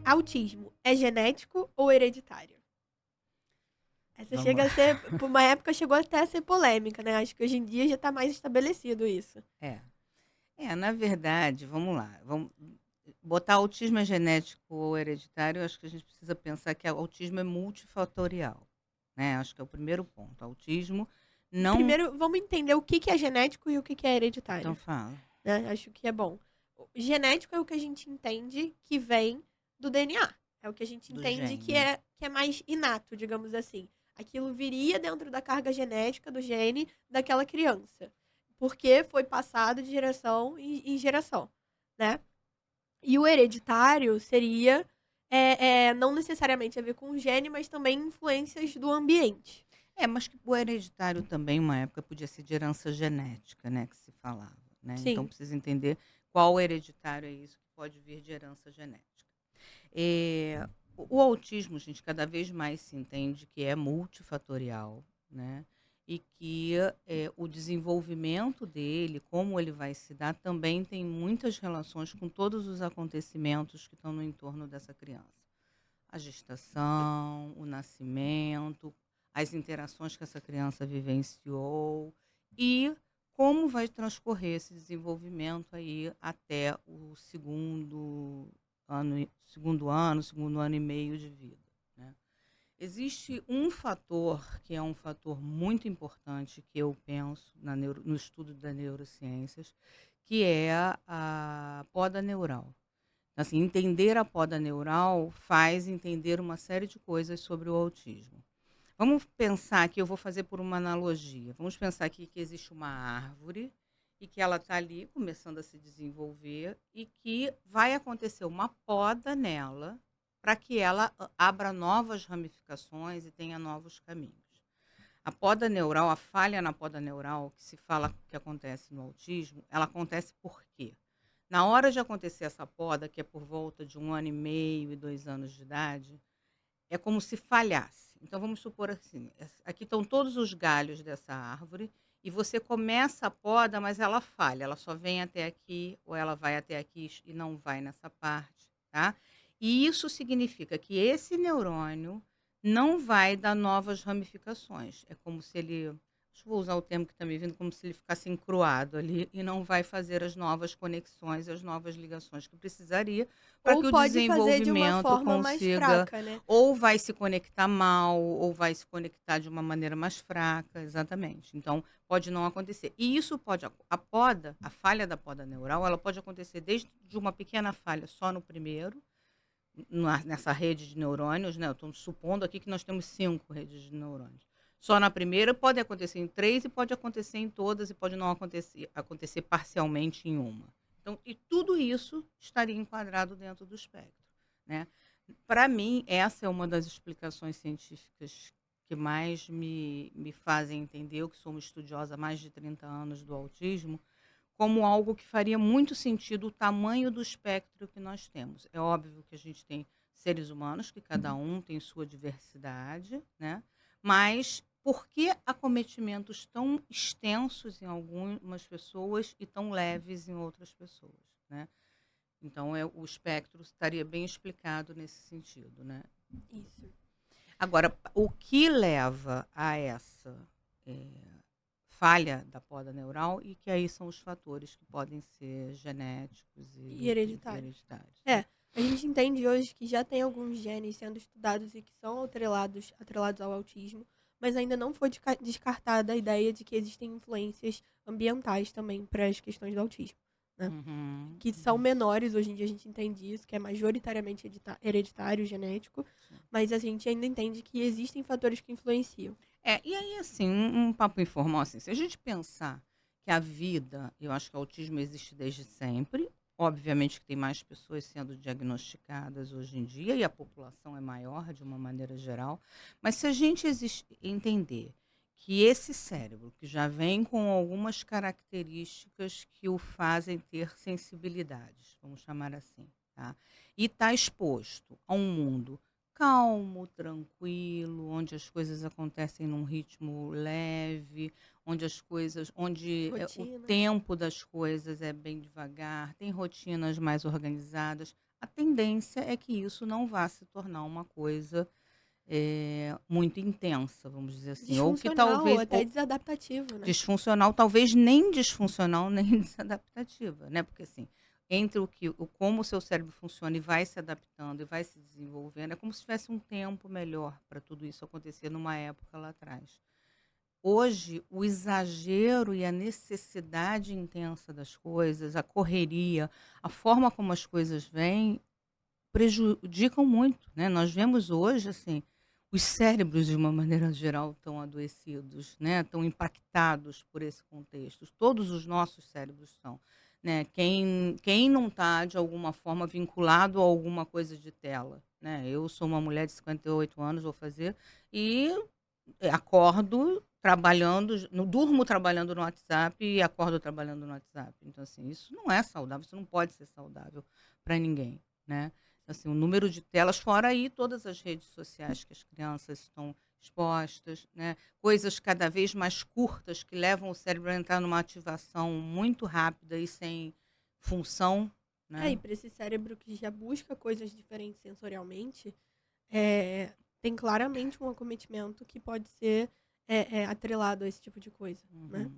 Autismo é genético ou hereditário? Essa Vamos chega a lá. ser, por uma época chegou até a ser polêmica, né? Acho que hoje em dia já tá mais estabelecido isso. É. Na verdade, vamos lá, vamos botar autismo é genético ou hereditário, eu acho que a gente precisa pensar que o autismo é multifatorial, né, acho que é o primeiro ponto. Autismo não Primeiro, vamos entender o que que é genético e o que que é então hereditário, fala. né? Acho que é bom. O genético é o que a gente entende que vem do DNA. É o que a gente Do entende gene. que é mais inato, digamos assim. Aquilo viria dentro da carga genética do gene daquela criança. Porque foi passado de geração em geração, né? E o hereditário seria não necessariamente a ver com o gene, mas também influências do ambiente. Mas que o hereditário também, uma época, podia ser de herança genética, né, que se falava, né, então Sim. precisa entender qual hereditário é isso que pode vir de herança genética. O autismo, gente, cada vez mais se entende que é multifatorial, né? E que o desenvolvimento dele, como ele vai se dar, também tem muitas relações com todos os acontecimentos que estão no entorno dessa criança. A gestação, o nascimento, as interações que essa criança vivenciou e como vai transcorrer esse desenvolvimento aí até o segundo ano e meio de vida, né. Existe um fator que é um fator muito importante que eu penso no estudo das neurociências, que é a poda neural. Assim, entender a poda neural faz entender uma série de coisas sobre o autismo. Vamos pensar que eu vou fazer por uma analogia. Vamos pensar aqui que existe uma árvore e que ela está ali começando a se desenvolver e que vai acontecer uma poda nela para que ela abra novas ramificações e tenha novos caminhos. A poda neural, a falha na poda neural, que se fala que acontece no autismo, ela acontece por quê? Na hora de acontecer essa poda, que é por volta de 1 ano e meio e 2 anos de idade, é como se falhasse. Então vamos supor assim, aqui estão todos os galhos dessa árvore e você começa a poda, mas ela falha, ela só vem até aqui ou ela vai até aqui e não vai nessa parte, tá? E isso significa que esse neurônio não vai dar novas ramificações. É como se ele, acho que vou usar o termo que está me vindo, como se ele ficasse encruado ali e não vai fazer as novas conexões, as novas ligações que precisaria para Ou que o pode fazer de uma desenvolvimento forma mais consiga, fraca, né? ou vai se conectar mal, ou vai se conectar de uma maneira mais fraca, exatamente. Então, pode não acontecer. E isso pode a poda, a falha da poda neural, ela pode acontecer desde de uma pequena falha só no primeiro, nessa rede de neurônios, né, eu estou supondo aqui que nós temos 5 redes de neurônios. Só na primeira, pode acontecer em 3 e pode acontecer em todas e pode não acontecer parcialmente em uma. Então, e tudo isso estaria enquadrado dentro do espectro, né. Para mim, essa é uma das explicações científicas que mais me fazem entender, eu que sou uma estudiosa há mais de 30 anos do autismo, como algo que faria muito sentido o tamanho do espectro que nós temos. É óbvio que a gente tem seres humanos, que cada um tem sua diversidade, né, mas por que acometimentos tão extensos em algumas pessoas e tão leves em outras pessoas, né? Então o espectro estaria bem explicado nesse sentido, né. Isso. Agora, o que leva a essa, falha da poda neural e que aí são os fatores que podem ser genéticos E e hereditários. hereditários, né. É, a gente entende hoje que já tem alguns genes sendo estudados e que são atrelados ao autismo, mas ainda não foi descartada a ideia de que existem influências ambientais também para as questões do autismo, né? Uhum, Que são uhum, menores, hoje em dia a gente entende isso, que é majoritariamente hereditário, genético, sim. mas a gente ainda entende que existem fatores que influenciam. E aí, assim, um papo informal, assim, se a gente pensar que a vida, eu acho que o autismo existe desde sempre, obviamente que tem mais pessoas sendo diagnosticadas hoje em dia e a população é maior de uma maneira geral, mas se a gente entender que esse cérebro, que já vem com algumas características que o fazem ter sensibilidades, vamos chamar assim, tá? E está exposto a um mundo calmo, tranquilo, onde as coisas acontecem num ritmo leve, onde o Rotina. tempo das coisas é bem devagar, tem rotinas mais organizadas. A tendência é que isso não vá se tornar uma coisa, muito intensa, vamos dizer assim, ou que Disfuncional ou talvez até desadaptativo, né. disfuncional, talvez nem disfuncional, nem desadaptativa, né, porque assim, entre o como o seu cérebro funciona e vai se adaptando e vai se desenvolvendo, é como se tivesse um tempo melhor para tudo isso acontecer numa época lá atrás. Hoje, o exagero e a necessidade intensa das coisas, a correria, a forma como as coisas vêm, prejudicam muito, né. Nós vemos hoje, assim, os cérebros de uma maneira geral estão adoecidos, né, estão impactados por esse contexto. Todos os nossos cérebros estão, né. Quem não está de alguma forma vinculado a alguma coisa de tela, né. Eu sou uma mulher de 58 anos, vou fazer, e acordo trabalhando, não durmo trabalhando no WhatsApp e acordo trabalhando no WhatsApp. Então, assim, isso não é saudável, isso não pode ser saudável para ninguém, né. Assim, o número de telas, fora aí todas as redes sociais que as crianças estão expostas, né, coisas cada vez mais curtas que levam o cérebro a entrar numa ativação muito rápida e sem função, É, e né. para esse cérebro que já busca coisas diferentes sensorialmente, eh, tem claramente um acometimento que pode ser, atrelado a esse tipo de coisa, né. Uhum.